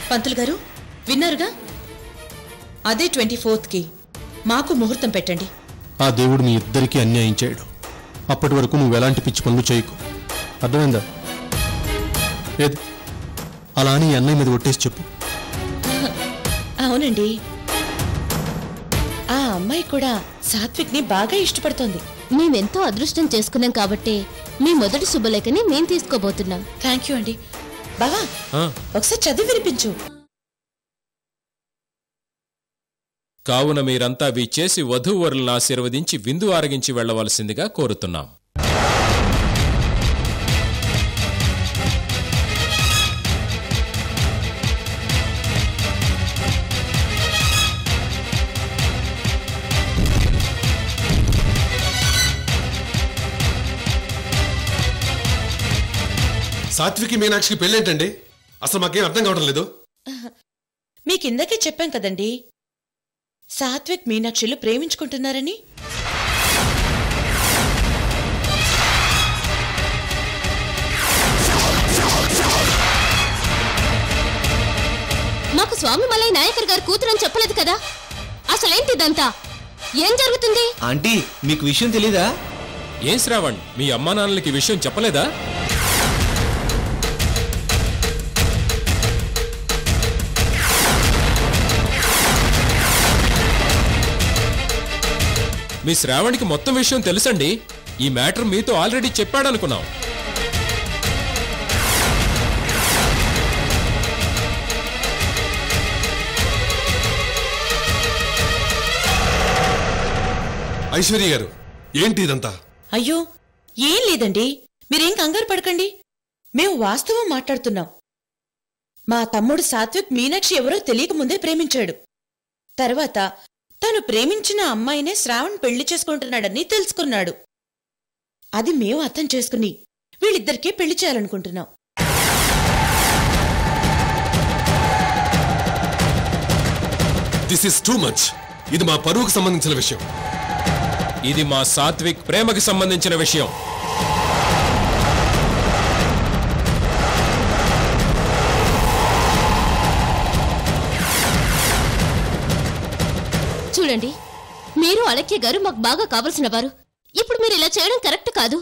పంతులు గారు విన్నారుగా, అదే 24th కి మాకు ముహూర్తం పెట్టండి. ఆ దేవుడు మీ ఇద్దరికీ అన్యాయం చేయడు. అప్పటి వరకు నువ్వు ఎలాంటి పిచ్చి పనులు చేయకు, అర్థమైందా? ఏది అలా అని అన్నయ్య మీద కొట్టేసి చెప్పు. అవునండి, ఆ అమ్మాయి కూడా సాత్విక్ ని బాగా ఇష్టపడుతోంది. మేమెంతో అదృష్టం చేసుకున్నాం కాబట్టి మీ మొదటి శుభలేఖని మేం తీసుకోబోతున్నాం. థ్యాంక్ యూ అండి. బావా ఒకసారి చదివి వినిపించు. కావున మీరంతా విచ్చేసి వధూవరులను ఆశీర్వదించి విందు ఆరగించి వెళ్లవలసిందిగా కోరుతున్నాం. సాత్వికి మీనాక్షికి పెళ్ళేంటండి? అసలు మాకేం అర్థం కావడం లేదు. మీకిందకే చెప్పాం కదండి, సాత్విక్ మీనాక్షిలు ప్రేమించుకుంటున్నారని. మాకు స్వామి మలై నాయకర్ గారు కూతురని చెప్పలేదు కదా, అసలేంటిదంతా? ఏం జరుగుతుంది? ఆంటీ, మీకు విషయం తెలీదా? ఏం శ్రావణ్, మీ అమ్మా నాన్నలకి విషయం చెప్పలేదా? మీ శ్రావణికి మొత్తం విషయం తెలుసండి. ఈ మ్యాటర్ మీతో ఆల్రెడీ చెప్పాడనుకున్నాం. ఐశ్వర్య గారు, ఏంటి ఇదంతా? అయ్యో ఏం లేదండి, మీరేం కంగారు పడకండి. మేము వాస్తవం మాట్లాడుతున్నాం. మా తమ్ముడు సాత్విక్ మీనాక్షి ఎవరో తెలియకముందే ప్రేమించాడు. తర్వాత తను ప్రేమించిన అమ్మాయినే శ్రావణ్ పెళ్లి చేసుకుంటున్నాడని తెలుసుకున్నాడు. అది మేము అర్థం చేసుకుని వీళ్ళిద్దరికీ పెళ్లి చేయాలనుకుంటున్నాం. This is too much. ఇది మా పరువుకు సంబంధించిన విషయం. ఇది మా సాత్విక్ ప్రేమకి సంబంధించిన విషయం. చూడండి, మీరు అలక్య గారు మాకు బాగా కావలసిన వారు. ఇప్పుడు మీరు ఇలా చేయడం కరెక్ట్ కాదు.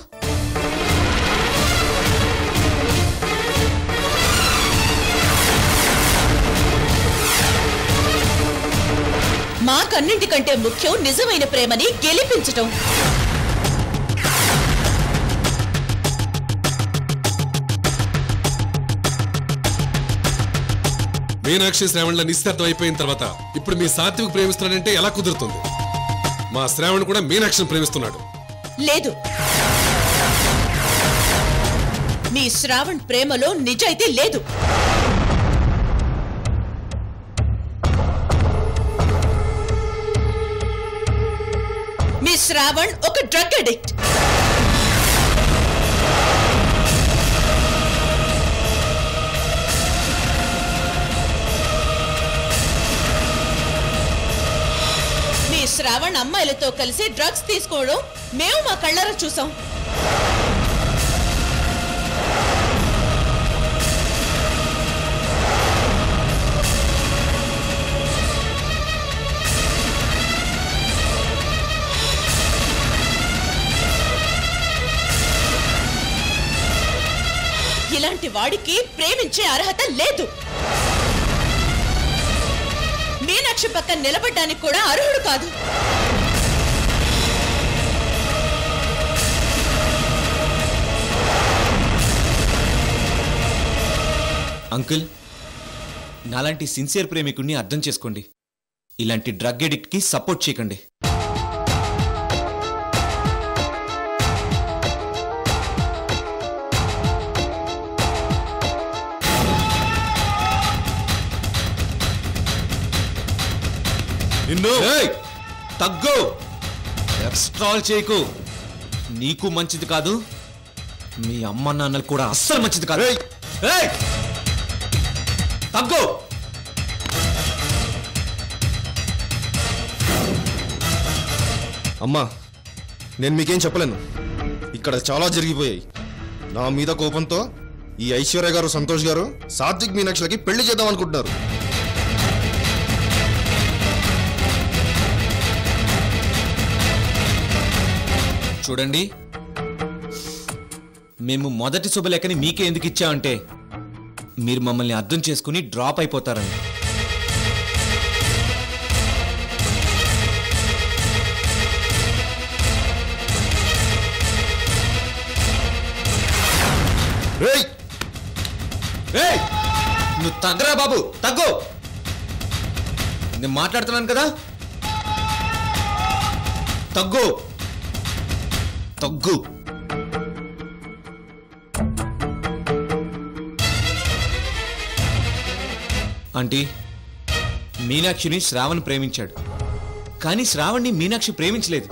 మాకన్నింటికంటే ముఖ్యం నిజమైన ప్రేమని గెలిపించటం. మీనాక్షి శ్రావణ్ల నిశ్చితార్థం అయిపోయిన తర్వాత ఇప్పుడు మీ సాత్విక్ ప్రేమిస్తున్నాడంటే ఎలా కుదురుతుంది? మా శ్రావణ్ కూడా మీనాక్షిని ప్రేమిస్తున్నాడు. లేదు, మీ శ్రావణ్ ప్రేమలో నిజాయితీ లేదు. మీ శ్రావణ్ ఒక డ్రగ్ అడిక్ట్. మీ శ్రావణ్ అమ్మాయిలతో కలిసి డ్రగ్స్ తీసుకోవడం మేము మా కళ్ళారా చూసాం. ఇలాంటి వాడికి ప్రేమించే అర్హత లేదు. మీనాక్షి పక్కన నిలబడ్డానికి కూడా అర్హుడు కాదు. అంకుల్, నాలాంటి సిన్సియర్ ప్రేమికుడిని అర్థం చేసుకోండి. ఇలాంటి డ్రగ్ ఎడిక్ట్ కి సపోర్ట్ చేయకండి. తగ్గు, ఎక్స్ట్రాల్ చేయకు. నీకు మంచిది కాదు, మీ అమ్మ నాన్నలు కూడా అస్సలు మంచిది కాదు. తగ్గు. అమ్మా, నేను మీకేం చెప్పలేను. ఇక్కడ చాలా జరిగిపోయాయి. నా మీద కోపంతో ఈ ఐశ్వర్య గారు సంతోష్ గారు సాత్విక్ మీనాక్షిలకి పెళ్లి చేద్దాం అనుకుంటున్నారు. చూడండి, మేము మొదటి శుభలేఖని మీకే ఎందుకు ఇచ్చామంటే మీరు మమ్మల్ని అర్థం చేసుకుని డ్రాప్ అయిపోతారని. నువ్వు తగ్గరా బాబు, తగ్గు. నేను మాట్లాడుతున్నాను కదా, తగ్గు తగ్గు. ఆంటీ, మీనాక్షిని శ్రావణ్ ప్రేమించాడు, కానీ శ్రావణ్ని మీనాక్షి ప్రేమించలేదు.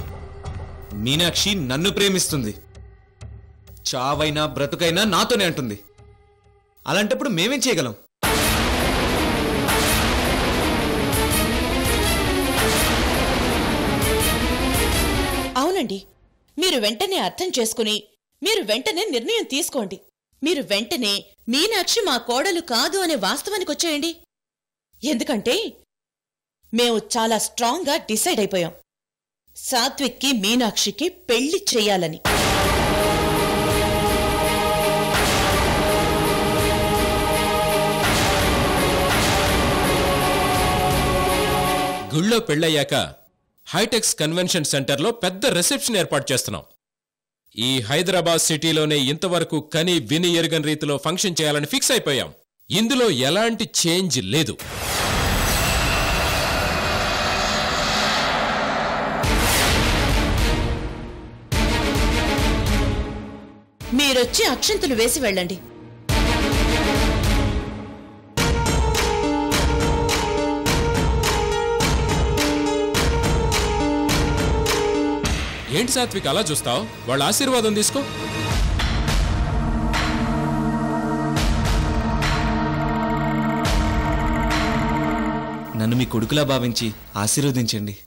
మీనాక్షి నన్ను ప్రేమిస్తుంది. చావైనా బ్రతుకైనా నాతోనే అంటుంది. అలాంటప్పుడు మేమేం చేయగలం? అవునండి, మీరు వెంటనే అర్థం చేసుకుని మీరు వెంటనే నిర్ణయం తీసుకోండి. మీరు వెంటనే మీనాక్షి మా కోడలు కాదు అనే వాస్తవానికి వచ్చేయండి. ఎందుకంటే మేము చాలా స్ట్రాంగ్గా డిసైడ్ అయిపోయాం, సాత్విక్కి మీనాక్షికి పెళ్లి చెయ్యాలని. గుళ్ళో పెళ్ళయ్యాక హైటెక్స్ కన్వెన్షన్ సెంటర్లో పెద్ద రిసెప్షన్ ఏర్పాటు చేస్తున్నాం. ఈ హైదరాబాద్ సిటీలోనే ఇంతవరకు కని విని ఎరుగని రీతిలో ఫంక్షన్ చేయాలని ఫిక్స్ అయిపోయాం. ఇందులో ఎలాంటి చేంజ్ లేదు. మీరొచ్చి అక్షంతలు వేసి వెళ్ళండి. ఏంటి సాత్విక్ అలా చూస్తావు? వాళ్ళ ఆశీర్వాదం తీసుకో. నన్ను మీ కొడుకులా భావించి ఆశీర్వదించండి.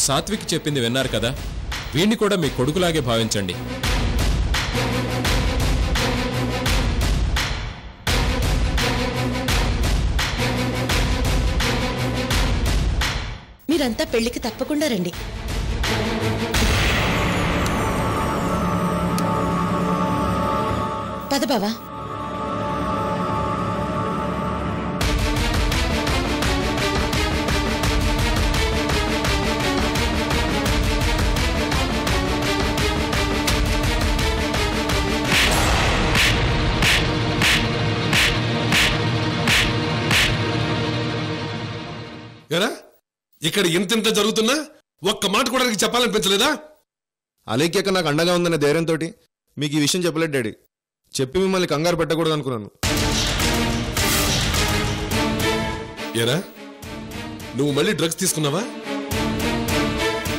సాత్విక్ చెప్పింది విన్నారు కదా, వీణ్ణి కూడా మీ కొడుకులాగే భావించండి. మీరంతా పెళ్లికి తప్పకుండా రండి. పద బావా. ఎరా, ఇక్కడ ఇంత జరుగుతున్నా ఒక్క మాట కూడా చెప్పాలనిపించలేదా? అలేఖ్యక నాకు అండగా ఉందనే ధైర్యంతో మీకు ఈ విషయం చెప్పలేదు డాడీ. చెప్పి మిమ్మల్ని కంగారు పెట్టకూడదు అనుకున్నాను. ఎరా, నువ్వు మళ్ళీ డ్రగ్స్ తీసుకున్నావా?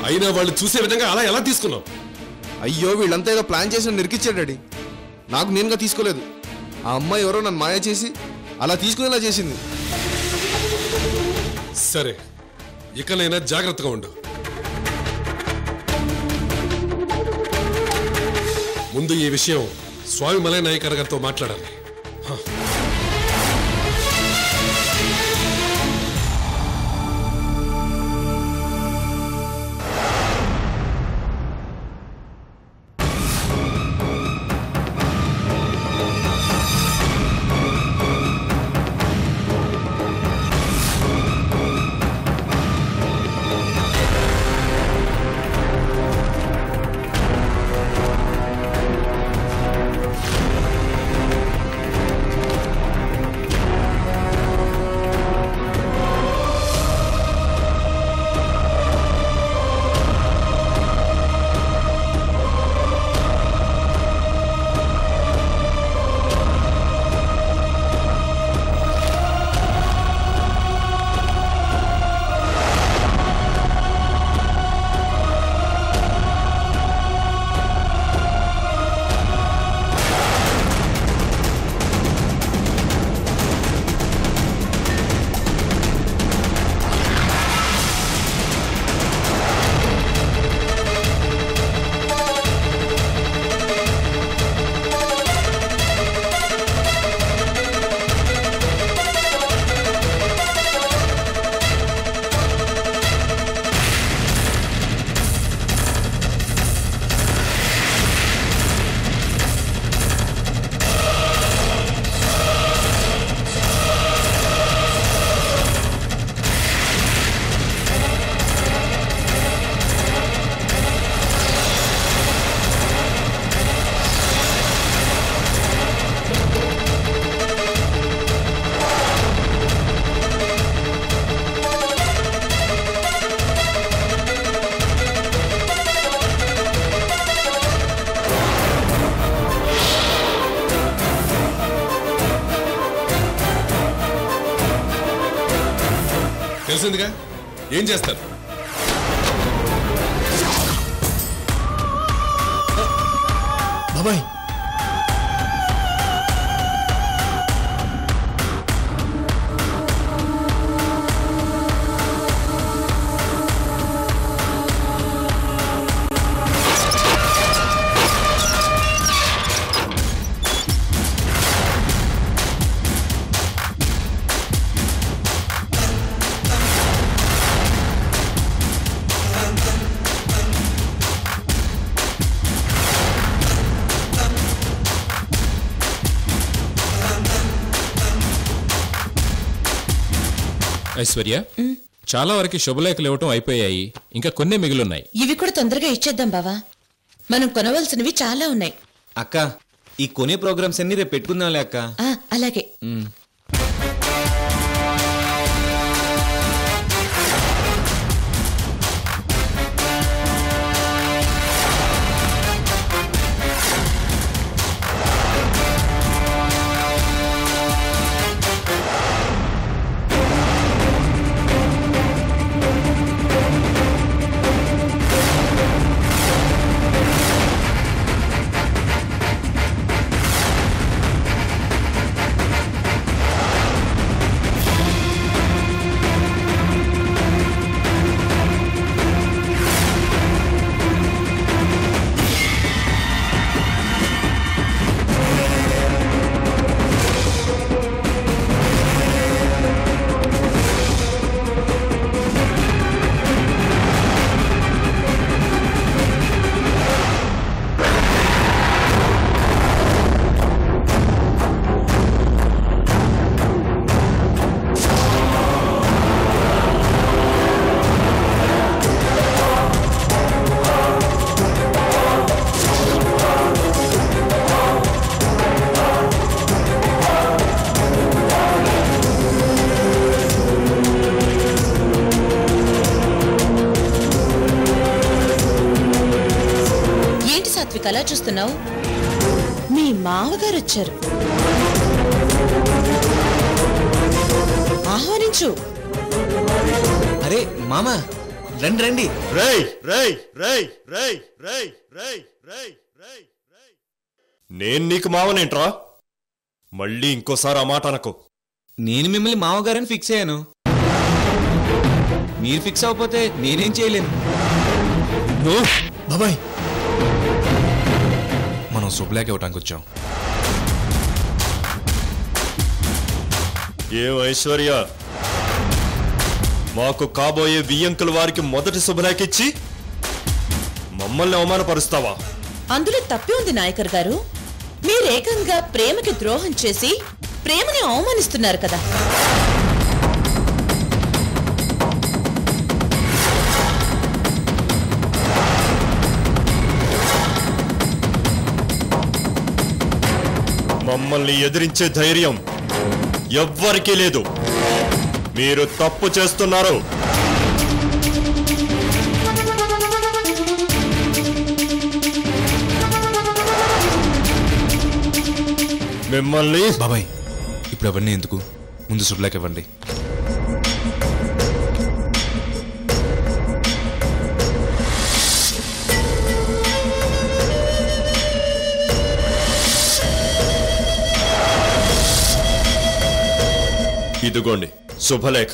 అయినా వాళ్ళు చూసే విధంగా అలా ఎలా తీసుకున్నావు? అయ్యో, వీళ్ళంతా ఏదో ప్లాన్ చేసి నిరికిచ్చాడు డాడీ. నాకు నేనుగా తీసుకోలేదు. ఆ అమ్మాయి ఎవరో నన్ను మాయ చేసి అలా తీసుకునేలా చేసింది. సరే, ఇకనైనా జాగ్రత్తగా ఉండు. ముందు ఈ విషయం స్వామి మలై నాయకర్ గారితో మాట్లాడాలి. తెలిసిందిగా ఏం చేస్తారు? బాబాయ్ ఐశ్వర్య, చాలా వరకు శుభలేఖలు ఇవ్వటం అయిపోయాయి, ఇంకా కొన్నే మిగిలిన్నాయి. ఇవి కూడా తొందరగా ఇచ్చేద్దాం బావా, మనం కొనవలసినవి చాలా ఉన్నాయి. అక్క, ఈ కొనే ప్రోగ్రామ్స్ అన్ని రేపు పెట్టుకుందాంలే అక్క. అలాగే. అలా చూస్తున్నావు? మీ మావగారు వచ్చారు, ఆహ్వానించు. అరే మామా, రండి రండి. నేను నీకు మావనేంట్రా? మళ్ళీ ఇంకోసారి ఆ మాట అనకు. నేను మిమ్మల్ని మావగారని ఫిక్స్ అయ్యాను, మీరు ఫిక్స్ అవ్వకపోతే నేనేం చేయలేను. బాబాయ్, మనం శుభలేఖ ఇవ్వటానికి వచ్చాం. ఏం ఐశ్వర్య, మాకు కాబోయే వియ్యంకుల వారికి మొదటి శుభలేఖిచ్చి మమ్మల్ని అవమానపరుస్తావా? అందులో తప్పే ఉంది నాయకర్ గారు. మీరేకంగా ప్రేమకి ద్రోహం చేసి ప్రేమని అవమానిస్తున్నారు కదా. మమ్మల్ని ఎదిరించే ధైర్యం ఎవ్వరికీ లేదు. మీరు తప్పు చేస్తున్నారు. మిమ్మల్ని బాబాయ్, ఇప్పుడు అవన్నీ ఎందుకు, ముందు శుభలేఖ ఇవ్వండి. ఇదిగోండి శుభలేఖ.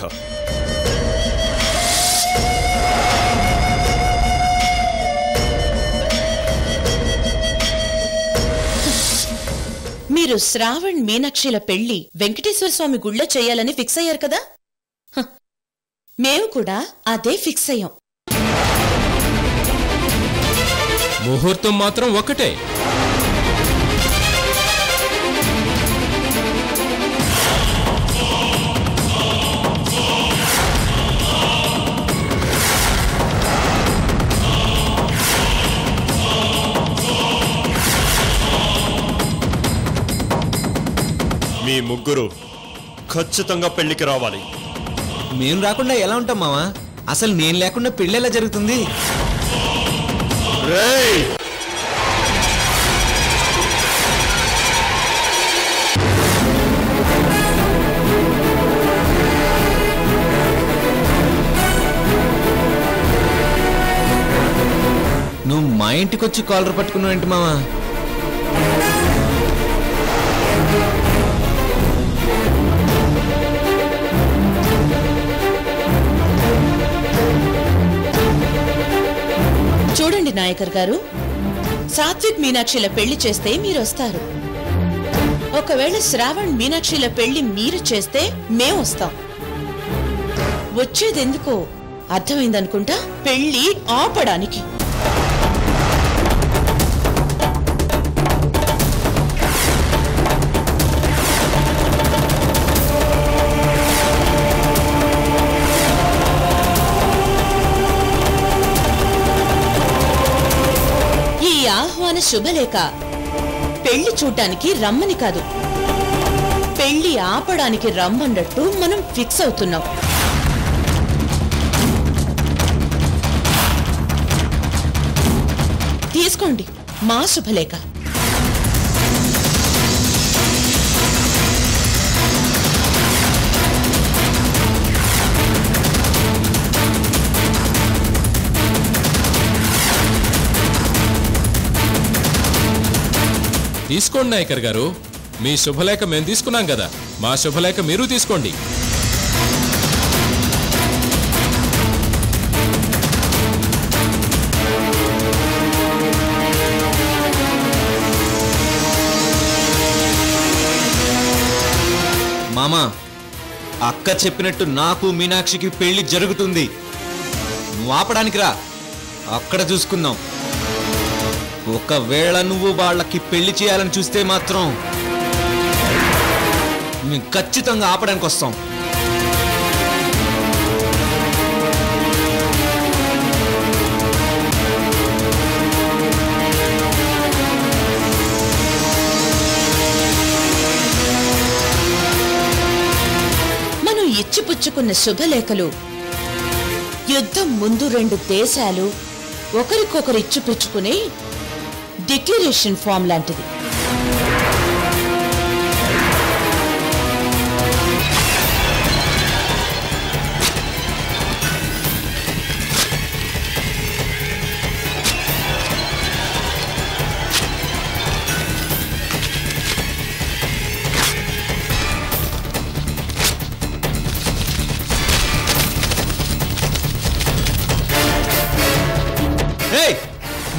మీరు శ్రావణ్ మీనాక్షిల పెళ్లి వెంకటేశ్వర స్వామి గుళ్ళో చేయాలని ఫిక్స్ అయ్యారు కదా. మేము కూడా అదే ఫిక్స్ అయ్యాం. ముహూర్తం మాత్రం ఒకటే. మీ ముగ్గురు ఖచ్చితంగా పెళ్లికి రావాలి. మేము రాకుండా ఎలా ఉంటాం మావా? అసలు నేను లేకుండా పెళ్లి ఎలా జరుగుతుంది? రేయ్, ఇంటికి వచ్చి కాలర్ పట్టుకున్నావు ఏంటి మావా? చూడండి నాయకర్ గారు, సాత్విక్ మీనాక్షిల పెళ్లి చేస్తే మీరు వస్తారు. ఒకవేళ శ్రావణ్ మీనాక్షిల పెళ్లి మీరు చేస్తే మేము వస్తాం. వచ్చేదెందుకో అర్థమైందనుకుంటా, పెళ్లి ఆపడానికి. ఈ ఆహ్వాన శుభలేఖ పెళ్లి చూడ్డానికి రమ్మని కాదు, పెళ్లి ఆపడానికి రమ్మన్నట్టు మనం ఫిక్స్ అవుతున్నాం. తీసుకోండి మా శుభలేఖ. తీసుకోండి నాయకర్ గారు, మీ శుభలేఖ మేము తీసుకున్నాం కదా, మా శుభలేఖ మీరు తీసుకోండి. మామా, అక్క చెప్పినట్టు నాకు మీనాక్షికి పెళ్లి జరుగుతుంది. నువ్వు ఆపడానికి రా, అక్కడ చూసుకుందాం. ఒకవేళ నువ్వు వాళ్ళకి పెళ్లి చేయాలని చూస్తే మాత్రం మేము ఖచ్చితంగా ఆపడానికి వస్తాం. మనం ఇచ్చిపుచ్చుకున్న శుభలేఖలు యుద్ధం ముందు 2 దేశాలు ఒకరికొకరు ఇచ్చిపుచ్చుకునే డిక్లరేషన్ ఫామ్ లాంటిది.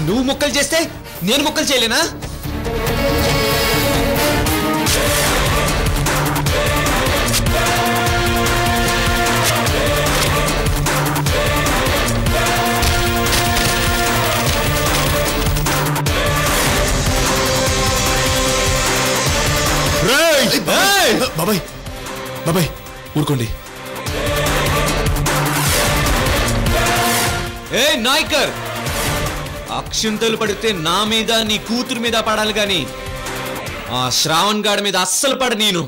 నువ్వు ముక్కలు చేస్తే నేను ముక్కలు చేయలేనా? బాబాయ్ బాబాయ్ ఊరుకోండి. ఏ నాయకర్, అక్షింతలు పడితే నా మీద నీ కూతురు మీద పడాలి గాని ఆ శ్రావణ్ గాడి మీద అస్సలు పడ. నేను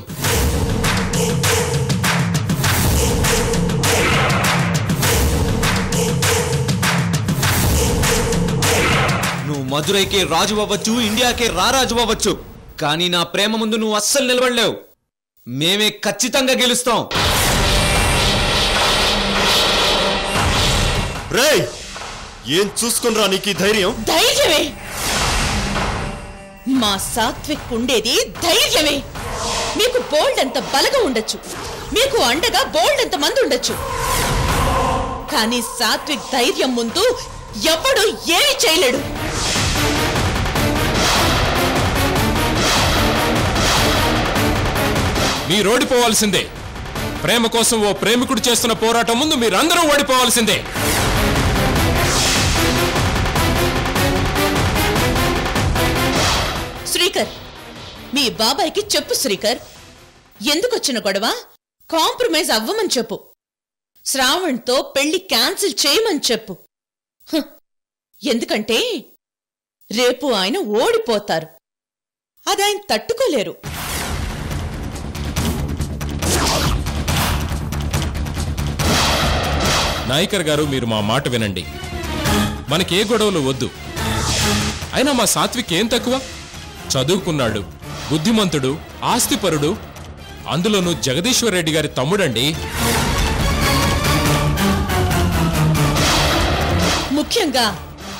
నువ్వు మధురైకే రాజు అవ్వచ్చు, ఇండియాకే రారాజు అవ్వచ్చు, కానీ నా ప్రేమ ముందు నువ్వు అస్సలు నిలబడలేవు. మేమే ఖచ్చితంగా గెలుస్తాం. రేయ్, ఏం చూసుకునిరా నీకు ధైర్యం? ధైర్యమే మా సాత్విక్ ఉండేది, ధైర్యమే. మీకు బోల్డ్ అంత బలగా ఉండొచ్చు, మీకు అండగా బోల్డ్ అంత మంది ఉండొచ్చు, కానీ సాత్విక్ ధైర్యం ముందు ఎవడు ఏమీ చేయలేడు. మీరు ఓడిపోవాల్సిందే. ప్రేమ కోసం ఓ ప్రేమికుడు చేస్తున్న పోరాటం ముందు మీరందరూ ఓడిపోవాల్సిందే. శ్రీకర్, మీ బాబాయ్కి చెప్పు శ్రీకర్, ఎందుకొచ్చిన గొడవ కాంప్రమైజ్ అవ్వమని చెప్పు. శ్రావణ్తో పెళ్లి క్యాన్సిల్ చేయమని చెప్పు. ఎందుకంటే రేపు ఆయన ఓడిపోతారు, అది ఆయన తట్టుకోలేరు. నాయకర్ గారు, మీరు మా మాట వినండి. మనకే గొడవలు వద్దు. అయినా మా సాత్విక్ ఏం తక్కువ? చదువుకున్నాడు, బుద్ధిమంతుడు, ఆస్తిపరుడు, అందులోనూ జగదీశ్వర్ రెడ్డి గారి తమ్ముడండి. ముఖ్యంగా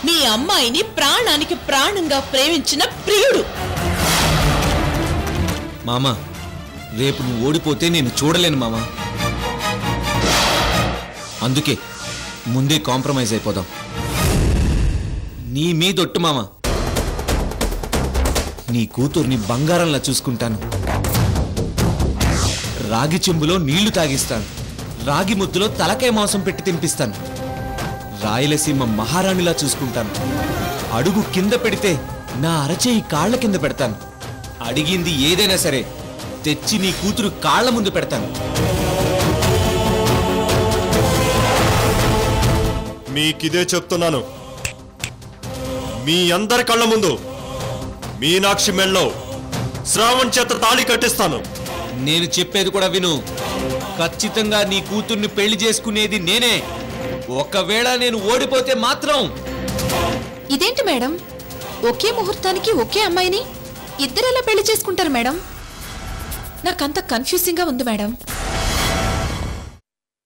మీ అమ్మాయిని ప్రాణానికి ప్రాణంగా ప్రేమించిన ప్రియుడు. మామా, రేపు నువ్వు ఓడిపోతే నేను చూడలేను మామా. అందుకే ముందే కాంప్రమైజ్ అయిపోదాం. నీ మీదొట్టు మామా. నీ కూతుర్ని బంగారంలా చూసుకుంటాను. రాగి చెంబులో నీళ్లు తాగిస్తాను. రాగి ముద్దులో తలకాయ మాంసం పెట్టి తినిపిస్తాను. రాయలసీమ మహారాణిలా చూసుకుంటాను. అడుగు కింద పెడితే నా అరచేయి కాళ్ల కింద పెడతాను. అడిగింది ఏదైనా సరే తెచ్చి నీ కూతురు కాళ్ల ముందు పెడతాను. మీకిదే చెప్తున్నాను. మీ అందరి కళ్ళ ముందు మీనాక్షి మెళ్ళలో శ్రావణ్ చేత తాళి కట్టిస్తాను. నేను చెప్పేది కూడా విను. ఖచ్చితంగా నీ కూతుర్ని పెళ్లి చేసుకునేది నేనే. ఒకవేళ నేను ఓడిపోతే మాత్రం. ఇదేంటి మేడం, ఒకే ముహూర్తానికి ఒకే అమ్మాయిని ఇద్దరెలా పెళ్లి చేసుకుంటారు మేడం? నాకంత కన్ఫ్యూజింగ్ గా ఉంది మేడం.